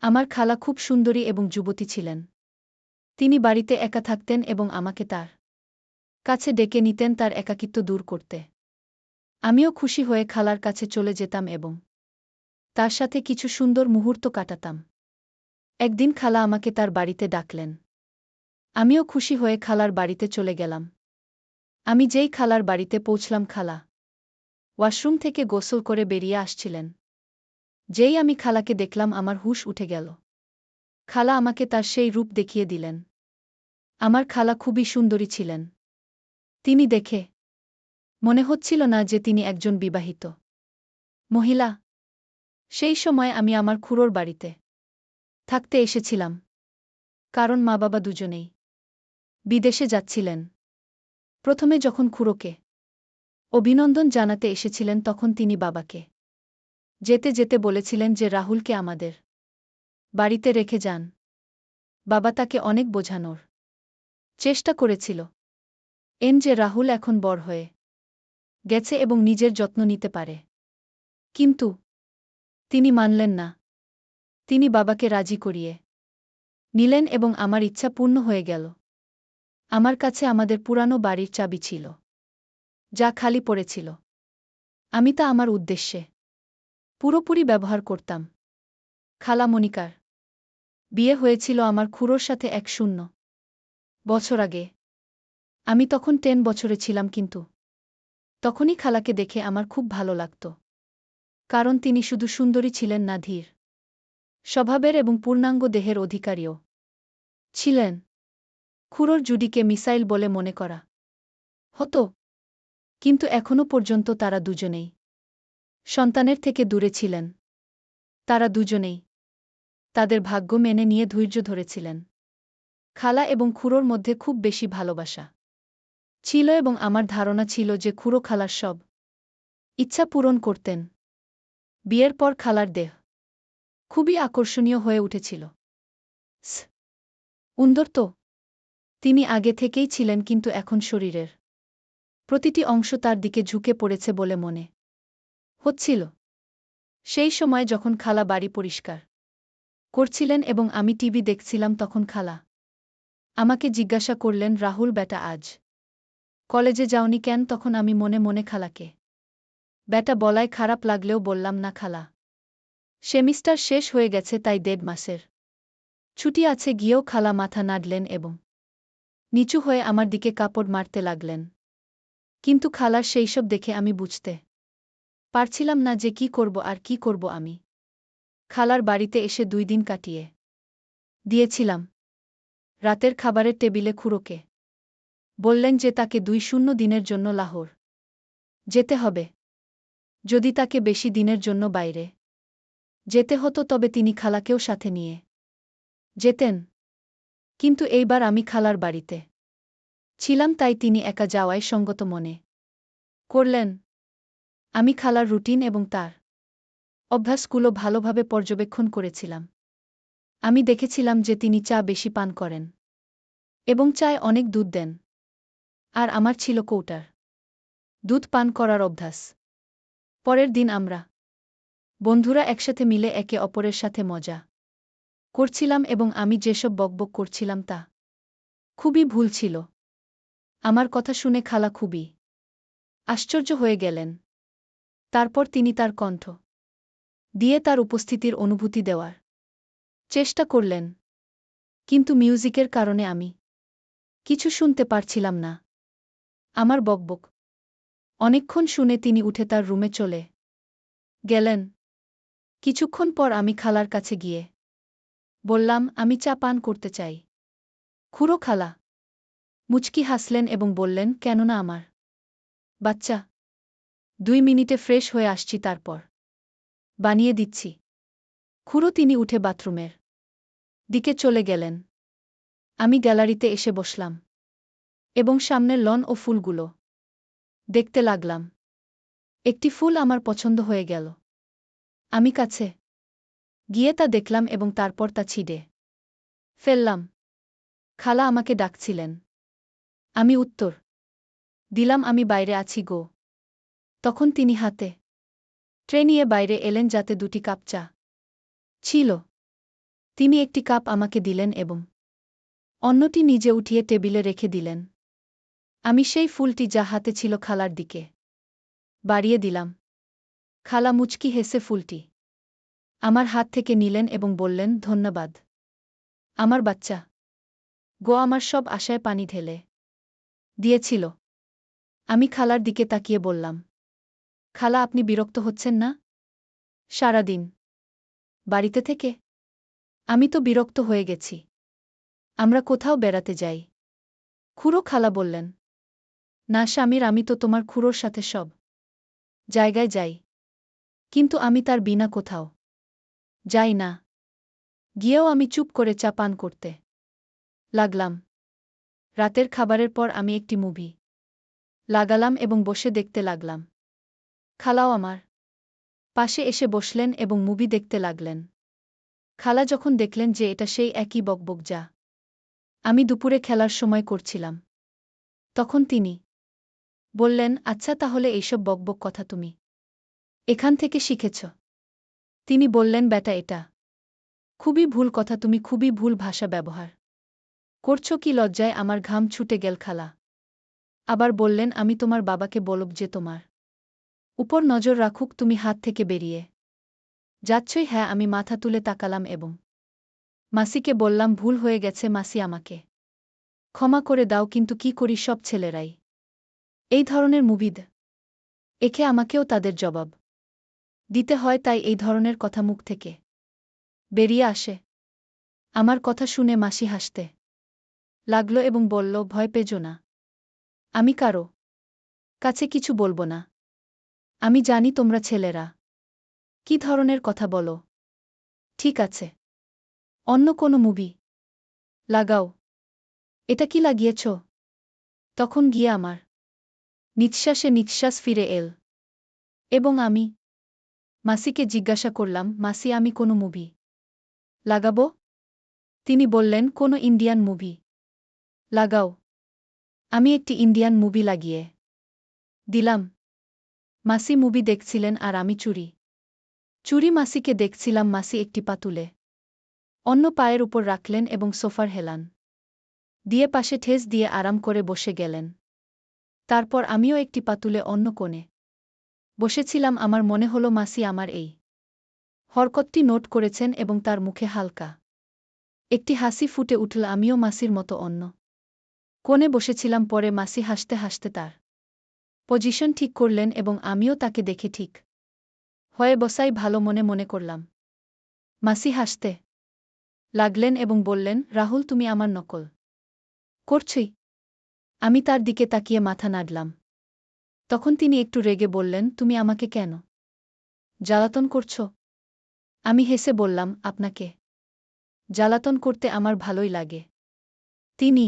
আমার খালা খুব সুন্দরী এবং যুবতী ছিলেন। তিনি বাড়িতে একা থাকতেন এবং আমাকে তার কাছে ডেকে নিতেন তার একাকিত্ব দূর করতে। আমিও খুশি হয়ে খালার কাছে চলে যেতাম এবং তার সাথে কিছু সুন্দর মুহূর্ত কাটাতাম। একদিন খালা আমাকে তার বাড়িতে ডাকলেন। আমিও খুশি হয়ে খালার বাড়িতে চলে গেলাম। আমি যেই খালার বাড়িতে পৌঁছলাম খালা ওয়াশরুম থেকে গোসল করে বেরিয়ে আসছিলেন। যেই আমি খালাকে দেখলাম আমার হুঁশ উঠে গেল। খালা আমাকে তার সেই রূপ দেখিয়ে দিলেন। আমার খালা খুবই সুন্দরী ছিলেন। তিনি দেখে মনে হচ্ছিল না যে তিনি একজন বিবাহিত মহিলা। সেই সময় আমি আমার খুড়োর বাড়িতে থাকতে এসেছিলাম, কারণ মা বাবা দুজনেই বিদেশে যাচ্ছিলেন। প্রথমে যখন খুড়োকে অভিনন্দন জানাতে এসেছিলেন তখন তিনি বাবাকে যেতে যেতে বলেছিলেন যে রাহুলকে আমাদের বাড়িতে রেখে যান। বাবা তাকে অনেক বোঝানোর চেষ্টা করেছিল যে রাহুল এখন বড় হয়ে গেছে এবং নিজের যত্ন নিতে পারে, কিন্তু তিনি মানলেন না। তিনি বাবাকে রাজি করিয়ে নিলেন এবং আমার ইচ্ছা পূর্ণ হয়ে গেল। আমার কাছে আমাদের পুরানো বাড়ির চাবি ছিল, যা খালি পড়েছিল। আমি তা আমার উদ্দেশ্যে পুরোপুরি ব্যবহার করতাম। খালা মনিকার বিয়ে হয়েছিল আমার খুড়োর সাথে ১০ বছর আগে। আমি তখন ১০ বছরে ছিলাম, কিন্তু তখনই খালাকে দেখে আমার খুব ভালো লাগত। কারণ তিনি শুধু সুন্দরী ছিলেন না, ধীর স্বভাবের এবং পূর্ণাঙ্গ দেহের অধিকারীও ছিলেন। খুড়োর জুডিকে মিসাইল বলে মনে করা হতো, কিন্তু এখনও পর্যন্ত তারা দুজনেই সন্তানের থেকে দূরে ছিলেন। তারা দুজনেই তাদের ভাগ্য মেনে নিয়ে ধৈর্য ধরেছিলেন। খালা এবং খুড়োর মধ্যে খুব বেশি ভালোবাসা ছিল এবং আমার ধারণা ছিল যে খুড়ো খালার সব ইচ্ছা পূরণ করতেন। বিয়ের পর খালার দেহ খুবই আকর্ষণীয় হয়ে উঠেছিল। সুন্দর তো তিনি আগে থেকেই ছিলেন, কিন্তু এখন শরীরের প্রতিটি অংশ তার দিকে ঝুঁকে পড়েছে বলে মনে হচ্ছিল। সেই সময় যখন খালা বাড়ি পরিষ্কার করছিলেন এবং আমি টিভি দেখছিলাম, তখন খালা আমাকে জিজ্ঞাসা করলেন, রাহুল বেটা, আজ কলেজে যাওনি কেন? তখন আমি মনে মনে খালাকে বেটা বলায় খারাপ লাগলেও বললাম, না খালা, সেমিস্টার শেষ হয়ে গেছে, তাই ১.৫ মাসের ছুটি আছে। গিয়েও খালা মাথা নাড়লেন এবং নিচু হয়ে আমার দিকে কাপড় মারতে লাগলেন। কিন্তু খালার সেইসব দেখে আমি বুঝতে পারছিলাম না যে কি করব আর কি করব আমি। খালার বাড়িতে এসে ২ দিন কাটিয়ে দিয়েছিলাম। রাতের খাবারের টেবিলে খুড়োকে বললেন যে তাকে ২ দিনের জন্য লাহোর যেতে হবে। যদি তাকে বেশি দিনের জন্য বাইরে যেতে হতো তবে তিনি খালাকেও সাথে নিয়ে যেতেন, কিন্তু এইবার আমি খালার বাড়িতে ছিলাম, তাই তিনি একা যাওয়ায় সঙ্গত মনে করলেন। আমি খালার রুটিন এবং তার অভ্যাসগুলো ভালোভাবে পর্যবেক্ষণ করেছিলাম। আমি দেখেছিলাম যে তিনি চা বেশি পান করেন এবং চায় অনেক দুধ দেন, আর আমার ছিল কৌটার দুধ পান করার অভ্যাস। পরের দিন আমরা বন্ধুরা একসাথে মিলে একে অপরের সাথে মজা করছিলাম এবং আমি যেসব বকবক করছিলাম তা খুবই ভুল ছিল। আমার কথা শুনে খালা খুবই আশ্চর্য হয়ে গেলেন। তারপর তিনি তার কণ্ঠ দিয়ে তার উপস্থিতির অনুভূতি দেওয়ার চেষ্টা করলেন, কিন্তু মিউজিকের কারণে আমি কিছু শুনতে পারছিলাম না। আমার বকবক অনেকক্ষণ শুনে তিনি উঠে তার রুমে চলে গেলেন। কিছুক্ষণ পর আমি খালার কাছে গিয়ে বললাম, আমি চা পান করতে চাই। খুড়ো খালা মুচকি হাসলেন এবং বললেন, কেননা আমার বাচ্চা, ২ মিনিটে ফ্রেশ হয়ে আসছি, তারপর বানিয়ে দিচ্ছি। খুড়ো তিনি উঠে বাথরুমের দিকে চলে গেলেন। আমি গ্যালারিতে এসে বসলাম এবং সামনের লন ও ফুলগুলো দেখতে লাগলাম। একটি ফুল আমার পছন্দ হয়ে গেল। আমি কাছে গিয়ে তা দেখলাম এবং তারপর তা ছিঁড়ে ফেললাম। খালা আমাকে ডাকছিলেন। আমি উত্তর দিলাম, আমি বাইরে আছি গো। তখন তিনি হাতে ট্রে নিয়ে বাইরে এলেন, যাতে ২টি কাপ চা ছিল। তিনি একটি কাপ আমাকে দিলেন এবং অন্যটি নিজে উঠিয়ে টেবিলে রেখে দিলেন। আমি সেই ফুলটি যা হাতে ছিল খালার দিকে বাড়িয়ে দিলাম। খালা মুচকি হেসে ফুলটি আমার হাত থেকে নিলেন এবং বললেন, ধন্যবাদ আমার বাচ্চা। গো আমার সব আশায় পানি ঢেলে দিয়েছিল। আমি খালার দিকে তাকিয়ে বললাম, খালা আপনি বিরক্ত হচ্ছেন না? সারাদিন বাড়িতে থেকে? আমি তো বিরক্ত হয়ে গেছি। আমরা কোথাও বেড়াতে যাই। খুড়ো খালা বললেন, না স্বামীর, আমি তো তোমার খুড়োর সাথে সব জায়গায় যাই, কিন্তু আমি তার বিনা কোথাও যাই না। গিয়েও আমি চুপ করে চা পান করতে লাগলাম। রাতের খাবারের পর আমি একটি মুভি লাগালাম এবং বসে দেখতে লাগলাম। খালাও আমার পাশে এসে বসলেন এবং মুভি দেখতে লাগলেন। খালা যখন দেখলেন যে এটা সেই একই বকবক যা আমি দুপুরে খেলার সময় করছিলাম, তখন তিনি বললেন, আচ্ছা তাহলে এইসব বকবক কথা তুমি এখান থেকে শিখেছ? তিনি বললেন, বেটা এটা খুবই ভুল কথা, তুমি খুবই ভুল ভাষা ব্যবহার করছো। কি লজ্জায় আমার ঘাম ছুটে গেল। খালা আবার বললেন, আমি তোমার বাবাকে বলব যে তোমার উপর নজর রাখুক, তুমি হাত থেকে বেরিয়ে যাচ্ছই। হ্যাঁ, আমি মাথা তুলে তাকালাম এবং মাসিকে বললাম, ভুল হয়ে গেছে মাসি, আমাকে ক্ষমা করে দাও, কিন্তু কি করি, সব ছেলেরাই এই ধরনের মুভিদ একে আমাকেও তাদের জবাব দিতে হয়, তাই এই ধরনের কথা মুখ থেকে বেরিয়ে আসে। আমার কথা শুনে মাসি হাসতে লাগল এবং বলল, ভয় পেজো না, আমি কারো কাছে কিছু বলবো না। আমি জানি তোমরা ছেলেরা কি ধরনের কথা বলো। ঠিক আছে, অন্য কোনো মুভি লাগাও। এটা কি লাগিয়েছ? তখন গিয়ে আমার নিঃশ্বাসে নিঃশ্বাস ফিরে এল এবং আমি মাসিকে জিজ্ঞাসা করলাম, মাসি আমি কোনো মুভি লাগাবো? তিনি বললেন, কোনো ইন্ডিয়ান মুভি লাগাও। আমি একটি ইন্ডিয়ান মুভি লাগিয়ে দিলাম। মাসি মুভি দেখছিলেন আর আমি চুরি চুরি মাসিকে দেখছিলাম। মাসি একটি পা তুলে অন্য পায়ের উপর রাখলেন এবং সোফার হেলান দিয়ে পাশে ঠেস দিয়ে আরাম করে বসে গেলেন। তারপর আমিও একটি পা তুলে অন্য কোণে বসেছিলাম। আমার মনে হলো মাসি আমার এই হরকতটি নোট করেছেন এবং তার মুখে হালকা একটি হাসি ফুটে উঠল। আমিও মাসির মতো অন্য কোণে বসেছিলাম। পরে মাসি হাসতে হাসতে তার পজিশন ঠিক করলেন এবং আমিও তাকে দেখে ঠিক হয়ে বসাই ভালো মনে মনে করলাম। মাসি হাসতে লাগলেন এবং বললেন, রাহুল তুমি আমার নকল করছই। আমি তার দিকে তাকিয়ে মাথা নাড়লাম। তখন তিনি একটু রেগে বললেন, তুমি আমাকে কেন জ্বালাতন করছ? আমি হেসে বললাম, আপনাকে জ্বালাতন করতে আমার ভালোই লাগে। তিনি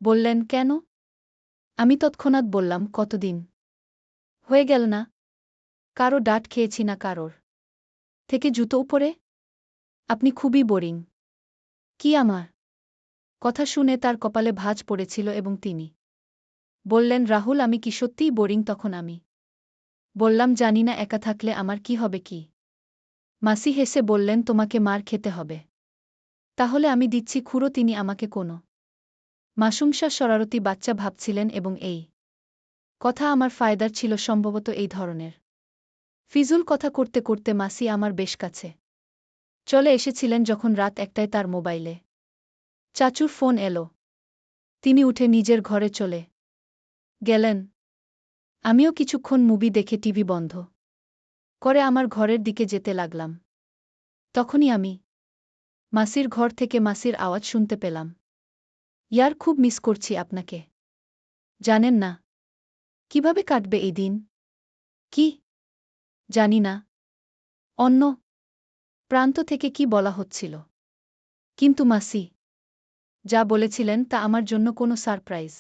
বললেন, কেন? আমি তৎক্ষণাৎ বললাম, কতদিন হয়ে গেল না কারো ডাঁট খেয়েছি, না কারোর থেকে জুতো উপরে। আপনি খুবই বোরিং। কি? আমার কথা শুনে তার কপালে ভাঁজ পড়েছিল এবং তিনি বললেন, রাহুল আমি কি সত্যিই বোরিং? তখন আমি বললাম, জানি না, একা থাকলে আমার কি হবে। কি? মাসি হেসে বললেন, তোমাকে মার খেতে হবে। তাহলে আমি দিচ্ছি খুড়ো। তিনি আমাকে কোনো মাসুমসা শরারতি বাচ্চা ভাবছিলেন এবং এই কথা আমার ফায়দার ছিল। সম্ভবত এই ধরনের ফিজুল কথা করতে করতে মাসি আমার বেশ কাছে চলে এসেছিলেন। যখন রাত 1টায় তার মোবাইলে চাচুর ফোন এলো, তিনি উঠে নিজের ঘরে চলে গেলেন। আমিও কিছুক্ষণ মুভি দেখে টিভি বন্ধ করে আমার ঘরের দিকে যেতে লাগলাম। তখনই আমি মাসির ঘর থেকে মাসির আওয়াজ শুনতে পেলাম, ইয়ার খুব মিস করছি আপনাকে। জানেন না কিভাবে কাটবে এই দিন? কি? জানি না। অন্য প্রান্ত থেকে কি বলা হচ্ছিল, কিন্তু মাসি যা বলেছিলেন তা আমার জন্য কোনো সারপ্রাইজ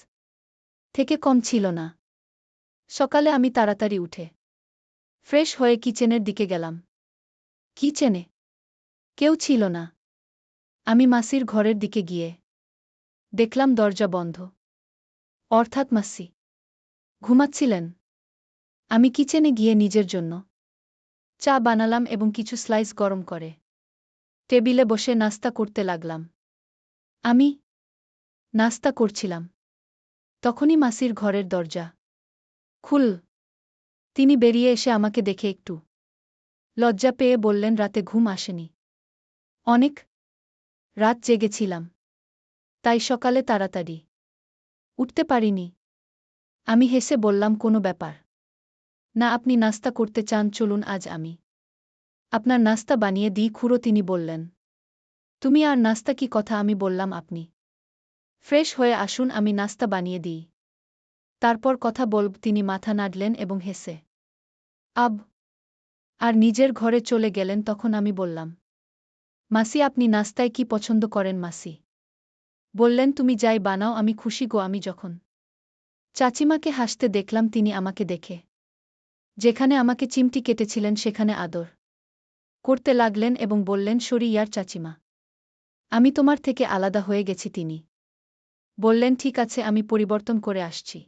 থেকে কম ছিল না। সকালে আমি তাড়াতাড়ি উঠে ফ্রেশ হয়ে কিচেনের দিকে গেলাম। কিচেনে কেউ ছিল না। আমি মাসির ঘরের দিকে গিয়ে দেখলাম দরজা বন্ধ, অর্থাৎ মাসি ঘুমাচ্ছিলেন। আমি কিচেনে গিয়ে নিজের জন্য চা বানালাম এবং কিছু স্লাইস গরম করে টেবিলে বসে নাস্তা করতে লাগলাম। আমি নাস্তা করছিলাম। তখনই মাসির ঘরের দরজা খুল। তিনি বেরিয়ে এসে আমাকে দেখে একটু লজ্জা পেয়ে বললেন, রাতে ঘুম আসেনি? অনেক রাত জেগেছিলাম, তাই সকালে তাড়াতাড়ি উঠতে পারিনি। আমি হেসে বললাম, কোনো ব্যাপার না, আপনি নাস্তা করতে চান, চলুন আজ আমি আপনার নাস্তা বানিয়ে দিই। খুড়ো তিনি বললেন, তুমি আর নাস্তা কি কথা? আমি বললাম, আপনি ফ্রেশ হয়ে আসুন, আমি নাস্তা বানিয়ে দিই, তারপর কথা বলব। তিনি মাথা নাড়লেন এবং হেসে আব আর নিজের ঘরে চলে গেলেন। তখন আমি বললাম, মাসি, আপনি নাস্তায় কি পছন্দ করেন? মাসি বললেন, তুমি যাই বানাও আমি খুশি গো। আমি যখন চাচিমাকে হাসতে দেখলাম, তিনি আমাকে দেখে যেখানে আমাকে চিমটি কেটেছিলেন সেখানে আদর করতে লাগলেন এবং বললেন, সরি ইয়ার চাচিমা, আমি তোমার থেকে আলাদা হয়ে গেছি। তিনি বললেন, ঠিক আছে, আমি পরিবর্তন করে আসছি,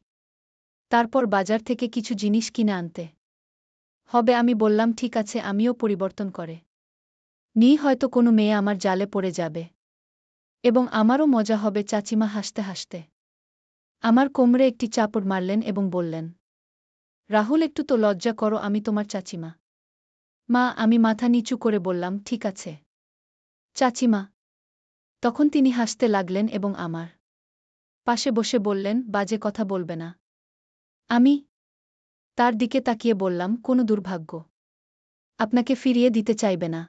তারপর বাজার থেকে কিছু জিনিস কিনে আনতে হবে। আমি বললাম, ঠিক আছে, আমিও পরিবর্তন করে নিই, হয়তো কোনো মেয়ে আমার জালে পড়ে যাবে এবং আমারও মজা হবে। চাচিমা হাসতে হাসতে আমার কোমরে একটি চাপড় মারলেন এবং বললেন, রাহুল, একটু তো লজ্জা করো, আমি তোমার চাচিমা। মা, আমি মাথা নিচু করে বললাম, ঠিক আছে চাচিমা। তখন তিনি হাসতে লাগলেন এবং আমার পাশে বসে বললেন, বাজে কথা বলবে না। আমি তার দিকে তাকিয়ে বললাম, কোনো দুর্ভাগ্য আপনাকে ফিরিয়ে দিতে চাইবে না।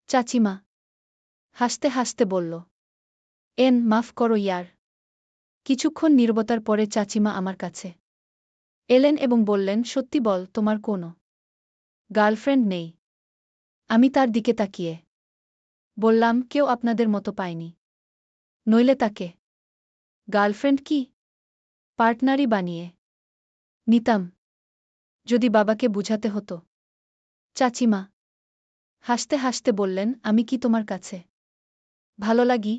চাচিমা হাসতে হাসতে বলল, মাফ করো ইয়ার। কিছুক্ষণ নীরবতার পরে চাচিমা আমার কাছে এলেন এবং বললেন, সত্যি বল, তোমার কোনো গার্লফ্রেন্ড নেই? আমি তার দিকে তাকিয়ে বললাম, কেউ আপনাদের মতো পায়নি, নইলে তাকে গার্লফ্রেন্ড কি পার্টনারই বানিয়ে নিতাম যদি বাবাকে বুঝাতে হতো। চাচিমা হাসতে হাসতে বললেন, আমি কি তোমার কাছে ভালো লাগি?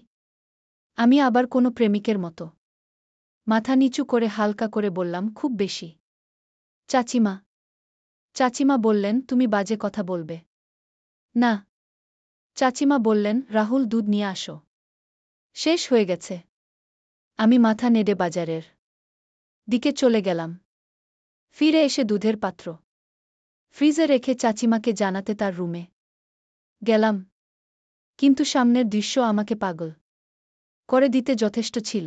আমি আবার কোনো প্রেমিকের মতো মাথা নিচু করে হালকা করে বললাম, খুব বেশি। চাচিমা চাচিমা বললেন, তুমি বাজে কথা বলবে না। চাচিমা বললেন, রাহুল, দুধ নিয়ে আসো, শেষ হয়ে গেছে। আমি মাথা নেড়ে বাজারের দিকে চলে গেলাম। ফিরে এসে দুধের পাত্র ফ্রিজে রেখে চাচিমাকে জানাতে তার রুমে গেলাম, কিন্তু সামনের দৃশ্য আমাকে পাগল করে দিতে যথেষ্ট ছিল।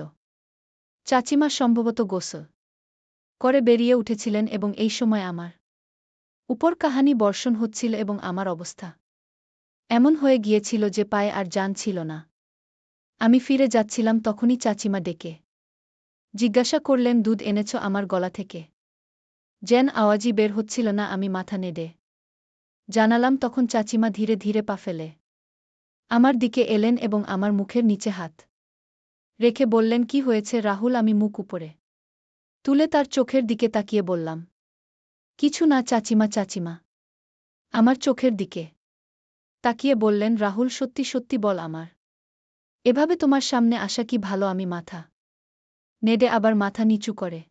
চাচিমা সম্ভবত গোসল করে বেরিয়ে উঠেছিলেন এবং এই সময় আমার উপর কাহানি বর্ষণ হচ্ছিল এবং আমার অবস্থা এমন হয়ে গিয়েছিল যে পায়ে আর জান ছিল না। আমি ফিরে যাচ্ছিলাম, তখনই চাচিমা ডেকে জিজ্ঞাসা করলেন, দুধ এনেছ? আমার গলা থেকে যেন আওয়াজই বের হচ্ছিল না। আমি মাথা নেড়ে জানালাম। তখন চাচিমা ধীরে ধীরে পা ফেলে আমার দিকে এলেন এবং আমার মুখের নিচে হাত রেখে বললেন, কি হয়েছে রাহুল? আমি মুখ উপরে তুলে তার চোখের দিকে তাকিয়ে বললাম, কিছু না চাচিমা। চাচিমা আমার চোখের দিকে তাকিয়ে বললেন, রাহুল, সত্যি সত্যি বল, আমার এভাবে তোমার সামনে আসা কি ভালো? আমি মাথা নেড়ে আবার মাথা নিচু করে